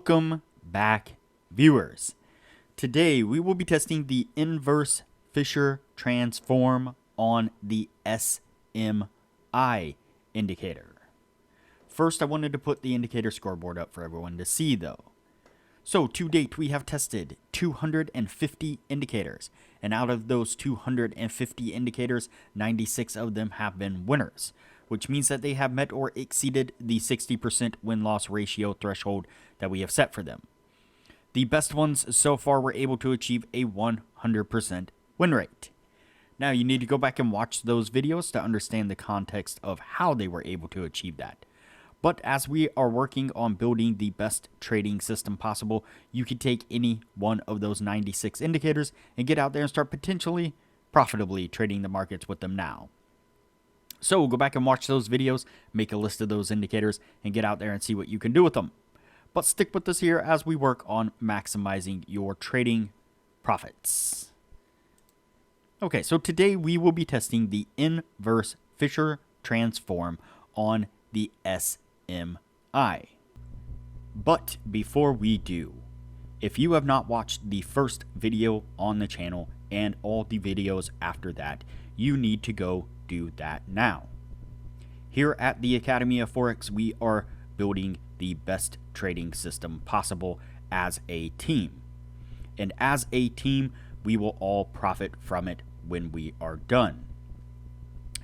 Welcome back, viewers. Today we will be testing the inverse Fisher transform on the SMI indicator. First, I wanted to put the indicator scoreboard up for everyone to see though. So to date, we have tested 250 indicators, and out of those 250 indicators, 96 of them have been winners, which means that they have met or exceeded the 60% win-loss ratio threshold that we have set for them. The best ones so far were able to achieve a 100% win rate. Now you need to go back and watch those videos to understand the context of how they were able to achieve that. But as we are working on building the best trading system possible, you can take any one of those 96 indicators and get out there and start potentially profitably trading the markets with them now. So go back and watch those videos, make a list of those indicators, and get out there and see what you can do with them. But stick with us here as we work on maximizing your trading profits. Okay, so today we will be testing the inverse Fisher transform on the SMI. But before we do, if you have not watched the first video on the channel and all the videos after that, you need to go do that now. Here at the Academy of Forex, we are building the best trading system possible as a team. And as a team, we will all profit from it when we are done.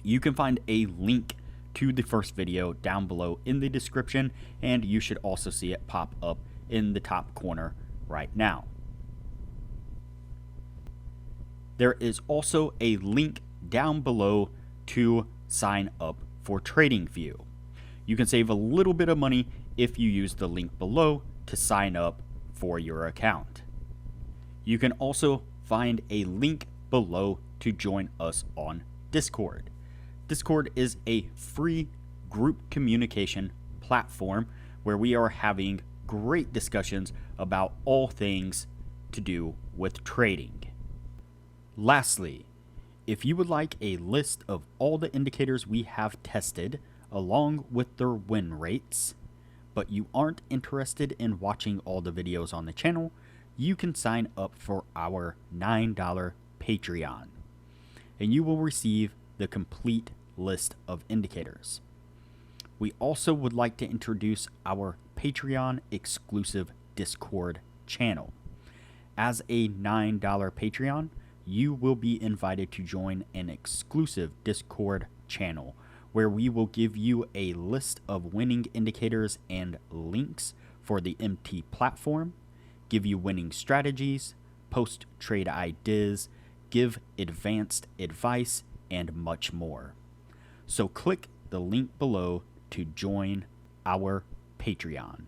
You can find a link to the first video down below in the description, and you should also see it pop up in the top corner right now. There is also a link down below to sign up for TradingView. You can save a little bit of money if you use the link below to sign up for your account. You can also find a link below to join us on Discord. Discord is a free group communication platform where we are having great discussions about all things to do with trading. Lastly, if you would like a list of all the indicators we have tested along with their win rates, but you aren't interested in watching all the videos on the channel, you can sign up for our $9 Patreon, and you will receive the complete list of indicators. We also would like to introduce our Patreon exclusive Discord channel. As a $9 Patreon, you will be invited to join an exclusive Discord channel where we will give you a list of winning indicators and links for the MT platform, give you winning strategies, post trade ideas, give advanced advice, and much more. So click the link below to join our Patreon.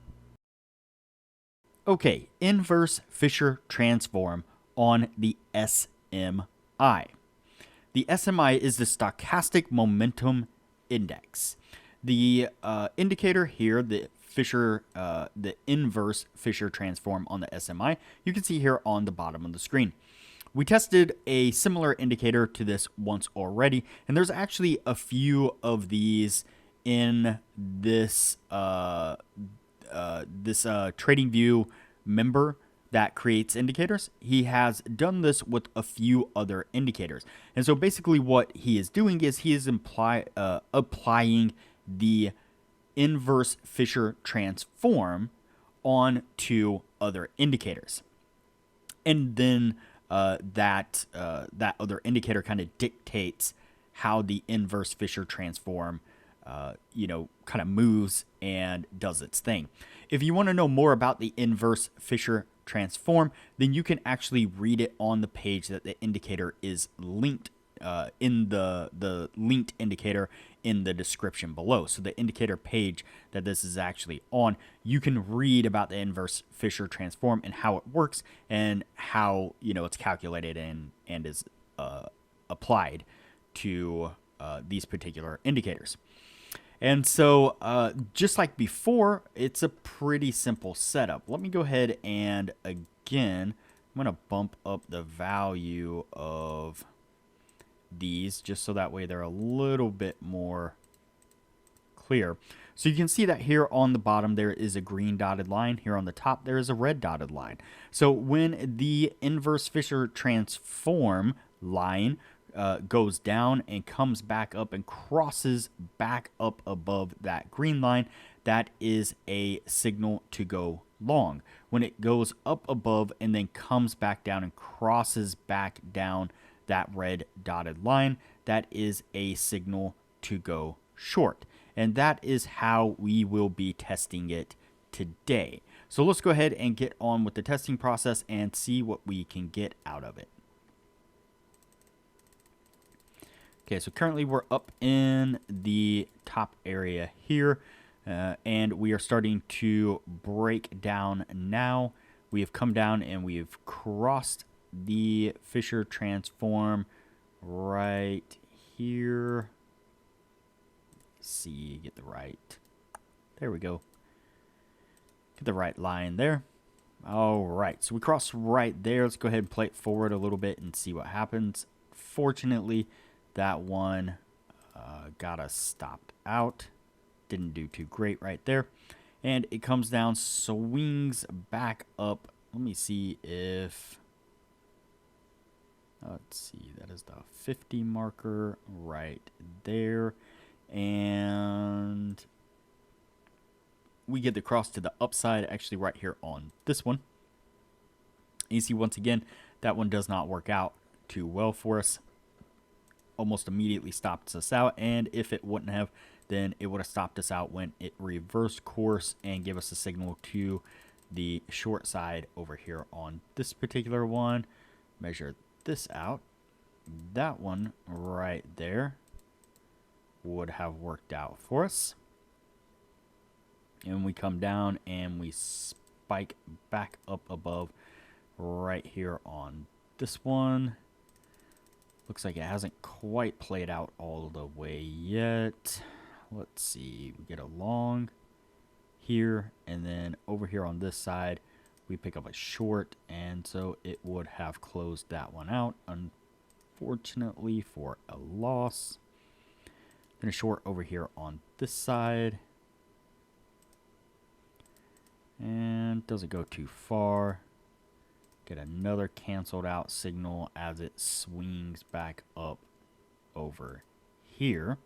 Okay, inverse Fisher transform on the SMI. The SMI is the stochastic momentum index. The indicator here, the inverse Fisher transform on the SMI, you can see here on the bottom of the screen. We tested a similar indicator to this once already, and there's actually a few of these in this TradingView member that creates indicators. He has done this with a few other indicators, and so basically what he is doing is he is applying the inverse Fisher transform onto other indicators, and then that other indicator kind of dictates how the inverse Fisher transform kind of moves and does its thing. If you want to know more about the inverse Fisher transform, then you can actually read it on the page that the indicator is linked in the linked indicator in the description below. So the indicator page that this is actually on, you can read about the inverse Fisher transform and how it works and how it's calculated and is applied to these particular indicators. And so just like before, it's a pretty simple setup. Let me go ahead and again, I'm going to bump up the value of these just so that way they're a little bit more clear. So you can see that here on the bottom there is a green dotted line. Here on the top there is a red dotted line. So when the inverse Fisher transform line goes down and comes back up and crosses back up above that green line, that is a signal to go long. When it goes up above and then comes back down and crosses back down that red dotted line, that is a signal to go short. And that is how we will be testing it today. So let's go ahead and get on with the testing process and see what we can get out of it. Okay, so currently we're up in the top area here, and we are starting to break down now. We have come down and we have crossed the Fisher transform right here. See, get the right. There we go. Get the right line there. All right, so we cross right there. Let's go ahead and play it forward a little bit and see what happens. Fortunately, that one got us stopped out. Didn't do too great right there. And it comes down, swings back up. Let me see if... Let's see, that is the 50 marker right there. And we get the cross to the upside, actually right here on this one. You see, once again, that one does not work out too well for us. Almost immediately stops us out, and if it wouldn't have, then it would have stopped us out when it reversed course and gave us a signal to the short side over here on this particular one. Measure this out. That one right there would have worked out for us. And we come down and we spike back up above right here on this one. Looks like it hasn't quite played out all the way yet. Let's see, we get a long here, and then over here on this side we pick up a short, and so it would have closed that one out, unfortunately for a loss. Then a short over here on this side, and doesn't go too far. Get another canceled out signal as it swings back up over here.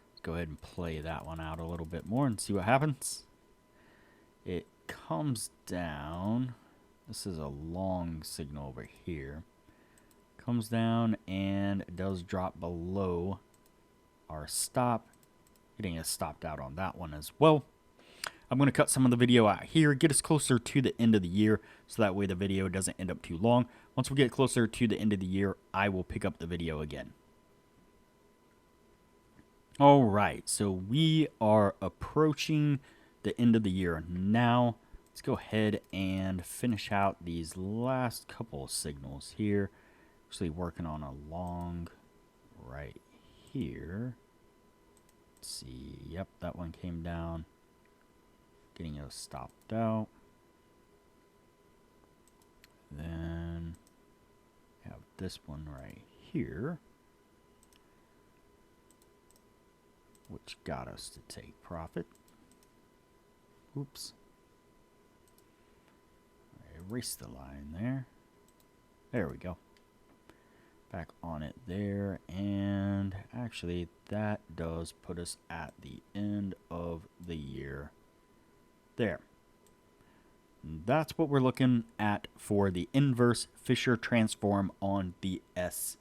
Let's go ahead and play that one out a little bit more and see what happens. It comes down. This is a long signal over here. Comes down and does drop below our stop. Getting us stopped out on that one as well. I'm going to cut some of the video out here, get us closer to the end of the year, so that way the video doesn't end up too long. Once we get closer to the end of the year, I will pick up the video again. All right, so we are approaching the end of the year now. Let's go ahead and finish out these last couple of signals here. Actually working on a long right here. Let's see. Yep, that one came down. Getting us stopped out. Then have this one right here, which got us to take profit. Oops. I erased the line there. There we go. Back on it there, and actually that does put us at the end of the year. There. That's what we're looking at for the inverse Fisher transform on the SMI.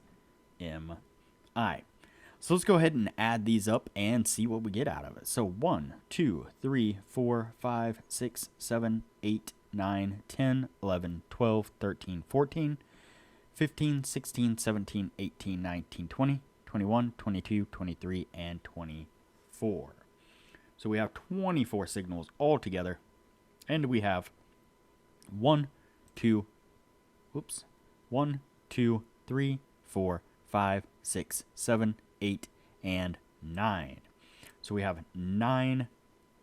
So let's go ahead and add these up and see what we get out of it. So 1, 2, 3, 4, 5, 6, 7, 8, 9, 10, 11, 12, 13, 14, 15, 16, 17, 18, 19, 20, 21, 22, 23, and 24. So we have 24 signals all together, and we have 1, 2, 3, 4, 5, 6, 7, 8, and 9. So we have 9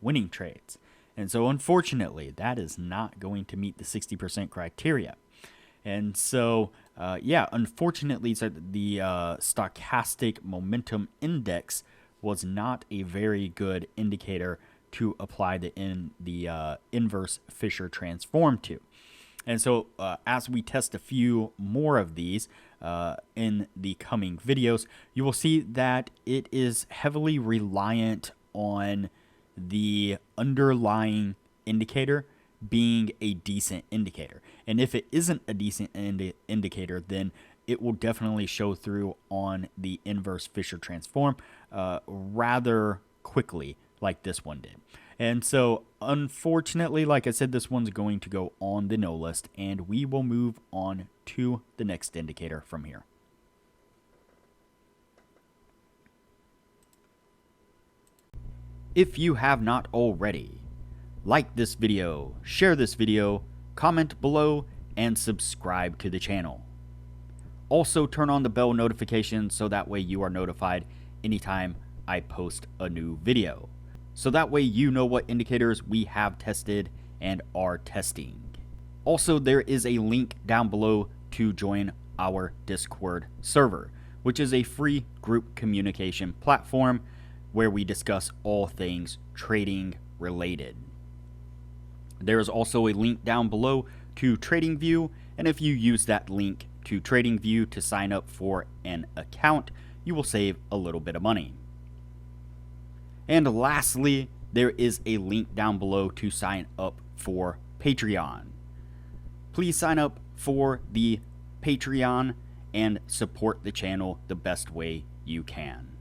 winning trades. And so unfortunately, that is not going to meet the 60% criteria. And so, yeah, unfortunately, so the stochastic momentum index was not a very good indicator to apply the inverse Fisher transform to. And so as we test a few more of these in the coming videos, you will see that it is heavily reliant on the underlying indicator being a decent indicator. And if it isn't a decent indicator, then it will definitely show through on the inverse Fisher transform rather quickly, like this one did. And so, unfortunately, like I said, this one's going to go on the no list, and we will move on to the next indicator from here. If you have not already, like this video, share this video, comment below, and subscribe to the channel. Also, turn on the bell notification so that way you are notified anytime I post a new video. So that way you know what indicators we have tested and are testing. Also, there is a link down below to join our Discord server, which is a free group communication platform where we discuss all things trading related. There is also a link down below to TradingView, and if you use that link to TradingView to sign up for an account, you will save a little bit of money. And lastly, there is a link down below to sign up for Patreon. Please sign up for the Patreon and support the channel the best way you can.